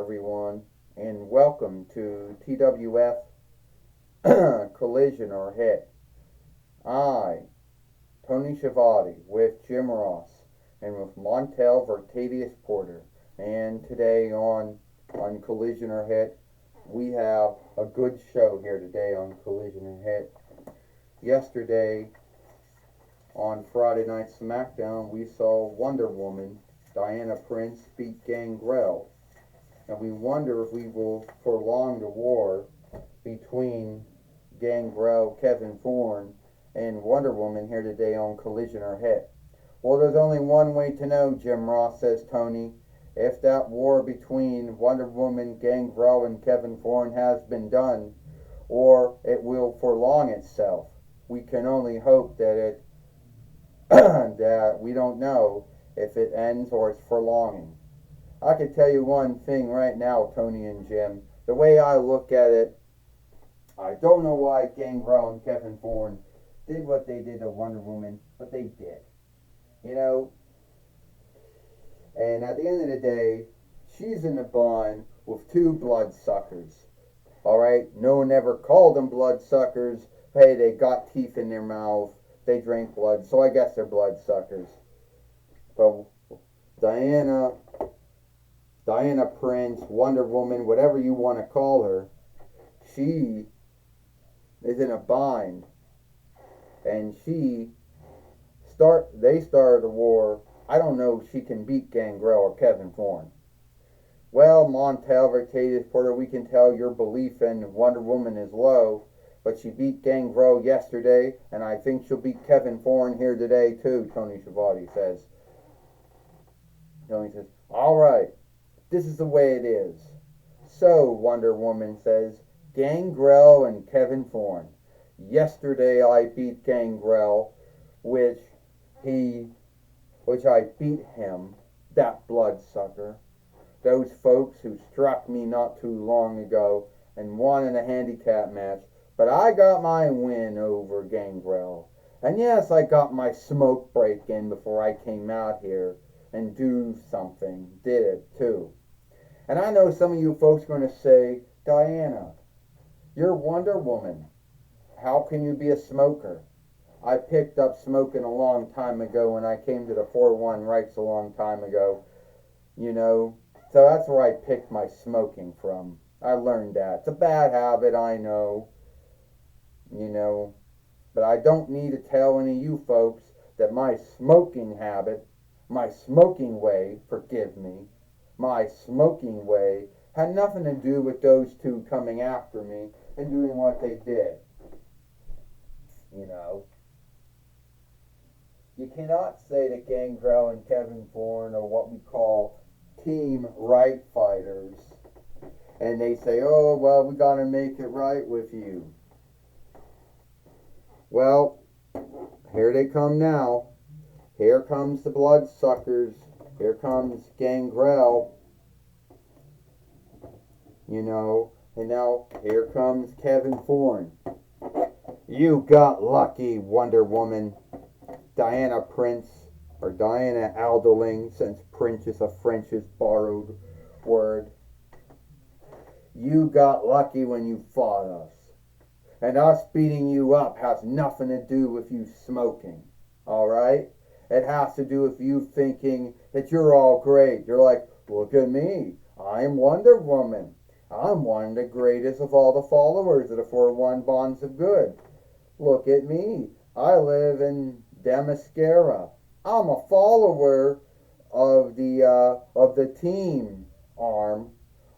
everyone, and welcome to TWF Collision or Hit. I, Tony Schiavone, with Jim Ross, and with Montel Vertadius Porter. And today on Collision or Hit, we have a good show here today on Collision or Hit. Yesterday, on Friday Night SmackDown, we saw Wonder Woman, Diana Prince, beat Gangrel. And we wonder if we will prolong the war between Gangrel, Kevin Thorne, and Wonder Woman here today on Collision or Hit. Well, there's only one way to know, Jim Ross, says Tony. If that war between Wonder Woman, Gangrel, and Kevin Thorne has been done, or it will prolong itself. We can only hope that that we don't know if it ends or it's prolonging. I could tell you one thing right now, Tony and Jim. The way I look at it, I don't know why Gangrel and Kevin Thorne did what they did to Wonder Woman, but they did. You know? And at the end of the day, she's in a bond with two bloodsuckers. Alright? No one ever called them bloodsuckers. Hey, they got teeth in their mouth. They drink blood, so I guess they're bloodsuckers. But Diana Prince, Wonder Woman, whatever you want to call her, she is in a bind. And they started a war. I don't know if she can beat Gangrel or Kevin Thorne. Well, Montel Vertadius Porter, we can tell your belief in Wonder Woman is low, but she beat Gangrel yesterday, and I think she'll beat Kevin Thorne here today too, Tony Schiavone says. Tony says, all right. This is the way it is. So, Wonder Woman says, Gangrel and Kevin Thorne. Yesterday I beat Gangrel, which I beat him, that bloodsucker. Those folks who struck me not too long ago and won in a handicap match. But I got my win over Gangrel. And yes, I got my smoke break in before I came out here and do something. Did it too. And I know some of you folks are going to say, Diana, you're Wonder Woman. How can you be a smoker? I picked up smoking a long time ago when I came to the 4-1 rights a long time ago. You know, so that's where I picked my smoking from. I learned that. It's a bad habit, I know. You know, but I don't need to tell any of you folks that my smoking habit, my smoking way, forgive me, my smoking way had nothing to do with those two coming after me and doing what they did. You know, you cannot say that Gangrel and Kevin Thorne are what we call team right fighters, and they say, oh, well, we gotta make it right with you. Well, here they come now. Here comes the bloodsuckers. Here comes Gangrel. You know, and now here comes Kevin Thorne. You got lucky, Wonder Woman. Diana Prince, or Diana Alderling, since Prince is a French's borrowed word. You got lucky when you fought us. And us beating you up has nothing to do with you smoking. Alright? It has to do with you thinking that you're all great. You're like, look at me. I'm Wonder Woman. I'm one of the greatest of all the followers of the 4-1 Bonds of Good. Look at me. I live in Themyscira. I'm a follower of the team arm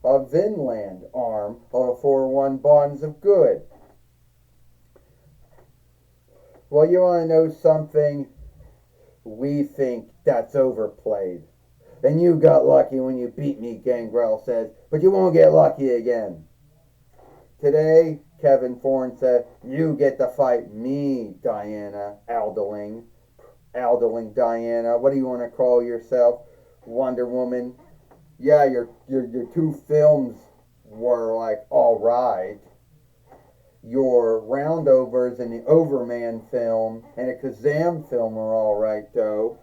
of Vinland arm of the 4-1 Bonds of Good. Well, you want to know something? We think that's overplayed. And you got lucky when you beat me, Gangrel says, but you won't get lucky again. Today, Kevin Thorne said, you get to fight me, Diana Alderling. Alderling Diana, what do you want to call yourself? Wonder Woman? Yeah, your two films were like alright. Your Roundovers and the Overman film and a Kazam film were alright though.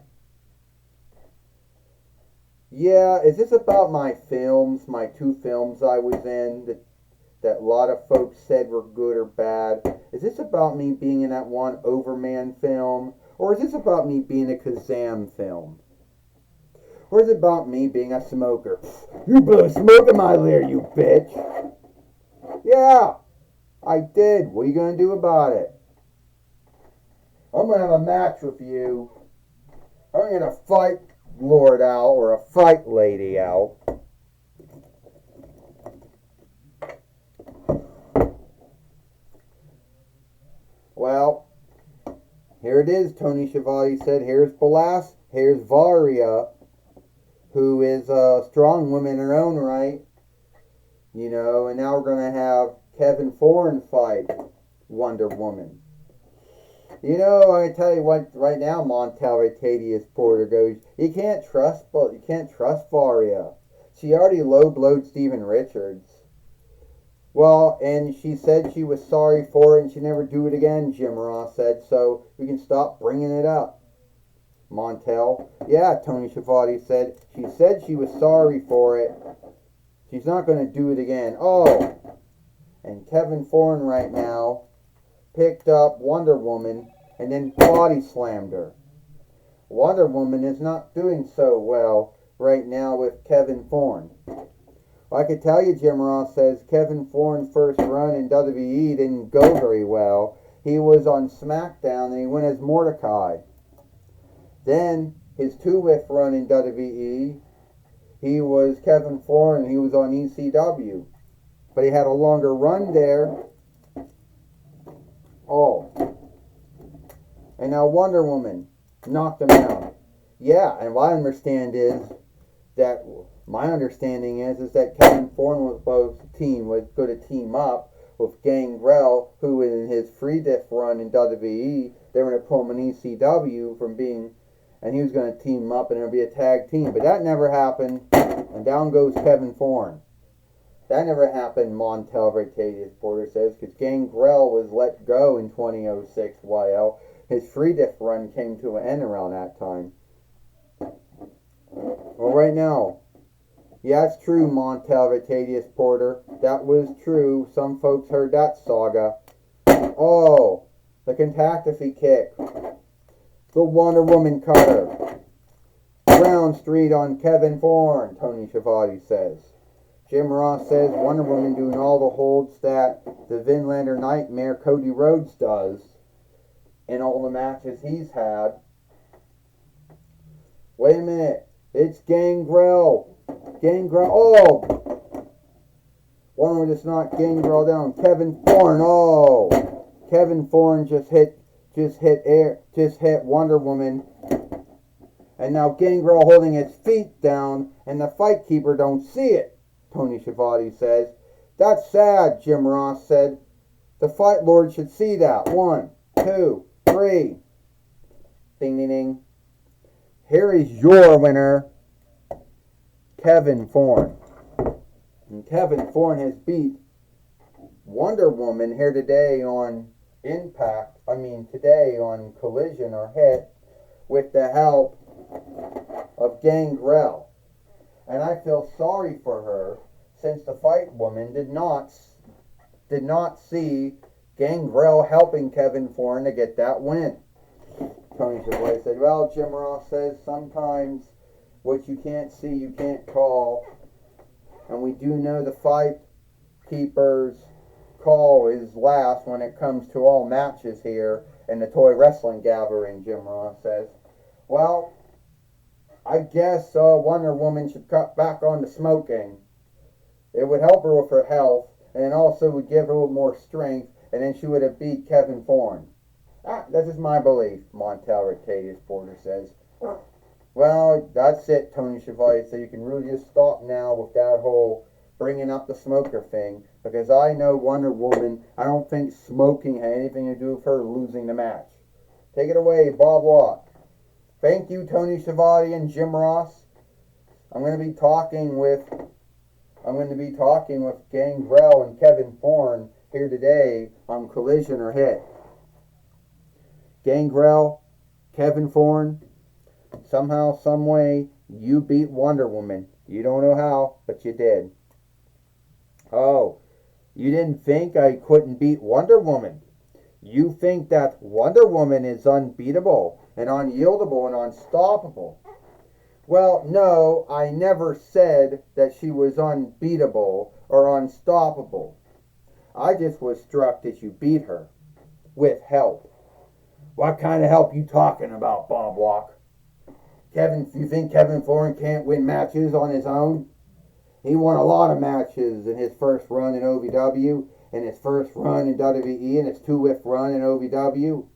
Yeah, is this about my films, my two films I was in that a lot of folks said were good or bad? Is this about me being in that one Overman film? Or is this about me being a Kazam film? Or is it about me being a smoker? You blew smoke in my lair, you bitch! Yeah, I did. What are you gonna do about it? I'm gonna have a match with you. I'm gonna fight Lord Al or a fight Lady Al. Well, here it is, Tony Schiavone said. Here's Varia, who is a strong woman in her own right, and now we're going to have Kevin Foran fight Wonder Woman. I'm going to tell you what, right now, Montel Ratavius Porter goes, you can't trust Varia. She already low-blowed Steven Richards. Well, and she said she was sorry for it and she'd never do it again, Jim Ross said, so we can stop bringing it up. Montel, yeah, Tony Schiavone said. She said she was sorry for it. She's not going to do it again. Oh, and Kevin Foran right now picked up Wonder Woman and then body slammed her. Wonder Woman is not doing so well right now with Kevin Foran. Well, I could tell you, Jim Ross says, Kevin Foran's first run in WWE didn't go very well. He was on SmackDown and he went as Mordecai. Then his two-whiff run in WWE, he was Kevin Foran and he was on ECW. But he had a longer run there. Oh. And now Wonder Woman knocked him out. Yeah, and what I understand is that that Kevin Foran was going to team up with Gangrel, who in his free diff run in WWE, they were going to pull him in ECW and he was going to team up and it would be a tag team. But that never happened, and down goes Kevin Foran. That never happened, Montel Ratavius Porter says, because Gangrel was let go in 2006 YL. His free diff run came to an end around that time. Well, right now, yeah, it's true, Montel Ratavius Porter. That was true. Some folks heard that saga. Oh, the catastrophe kick. The Wonder Woman cutter. Brown Street on Kevin Foran, Tony Schiavone says. Jim Ross says Wonder Woman doing all the holds that the Vinlander Nightmare Cody Rhodes does in all the matches he's had. Wait a minute. It's Gangrel. Oh! Wonder Woman just knocked Gangrel down. Kevin Foran. Oh! Kevin Foran just hit Wonder Woman. And now Gangrel holding his feet down, and the Fight Keeper don't see it, Tony Schiavone says. That's sad, Jim Ross said. The Fight Lord should see that. 1, 2, 3. Ding, ding, ding. Here is your winner, Kevin Foran. And Kevin Foran has beat Wonder Woman here today on today on Collision or Hit with the help of Gangrel. And I feel sorry for her since the Fight Woman did not see Gangrel helping Kevin Foran to get that win. Tony Schiavone said, well, Jim Ross says sometimes what you can't see, you can't call. And we do know the Fight Keeper's call is last when it comes to all matches here in the Toy Wrestling Gathering, Jim Ross says. Well, I guess Wonder Woman should cut back on the smoking. It would help her with her health, and it also would give her a little more strength, and then she would have beat Kevin Foran. That is my belief, Montel Ratavius Porter says. Well, that's it, Tony Schiavone. So you can really just stop now with that whole bringing up the smoker thing, because I know Wonder Woman, I don't think smoking had anything to do with her losing the match. Take it away, Bob Watt. Thank you, Tony Schiavone and Jim Ross. I'm going to be talking with Gangrel and Kevin Foran here today on Collision or Hit. Gangrel, Kevin Foran, somehow, some way, You beat Wonder Woman. You don't know how, but you did. Oh, you didn't think I couldn't beat Wonder Woman. You think that Wonder Woman is unbeatable and unyieldable and unstoppable. Well, no, I never said that she was unbeatable or unstoppable. I just was struck that you beat her with help. What kind of help you talking about, Bob Walk? You think Kevin Thorne can't win matches on his own? He won a lot of matches in his first run in OVW, in his first run in WWE, and his 2-whiff run in OVW.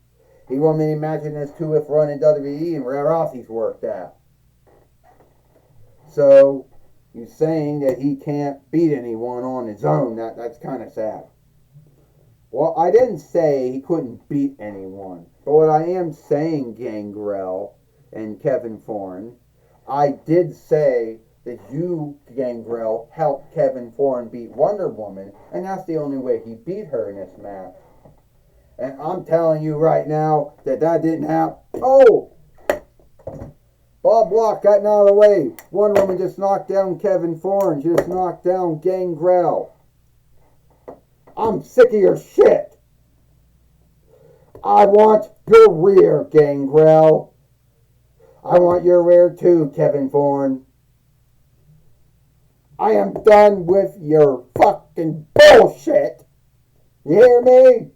He won many matches in his 2-whiff run in WWE, and where else he's worked at. So, you're saying that he can't beat anyone on his own. That's kind of sad. Well, I didn't say he couldn't beat anyone. But what I am saying, Gangrel and Kevin Thorne, I did say that you, Gangrel, helped Kevin Thorne beat Wonder Woman, and that's the only way he beat her in this match. And I'm telling you right now that didn't happen. Oh! Bob Block got out of the way. Wonder Woman just knocked down Kevin Thorne. She just knocked down Gangrel. I'm sick of your shit. I want your rear, Gangrel. I want your rear too, Kevin Thorne. I am done with your fucking bullshit. You hear me?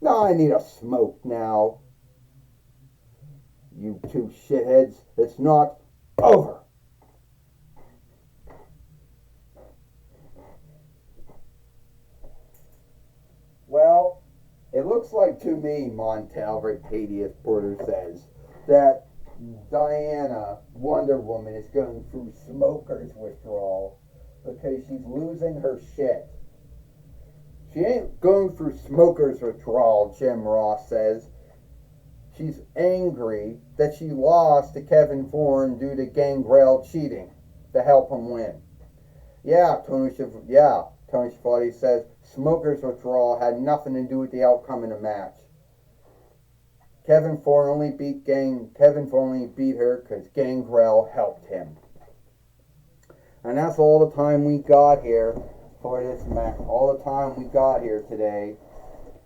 Now I need a smoke now. You two shitheads, it's not over. Well, it looks like to me, Montel Vertadius Porter says, that Diana, Wonder Woman, is going through smoker's withdrawal because she's losing her shit. She ain't going through smoker's withdrawal, Jim Ross says. She's angry that she lost to Kevin Thorne due to Gangrel cheating to help him win. Tony Schiavone says smoker's withdrawal had nothing to do with the outcome in the match. Kevin Thorne only beat her because Gangrel helped him. And that's all the time we got here for this match. All the time we got here today.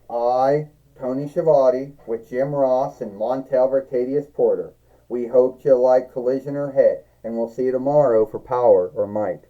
I, Tony Schiavone, with Jim Ross and Montel Vertadius Porter. We hope you like Collision or Hit, and we'll see you tomorrow for Power or Might.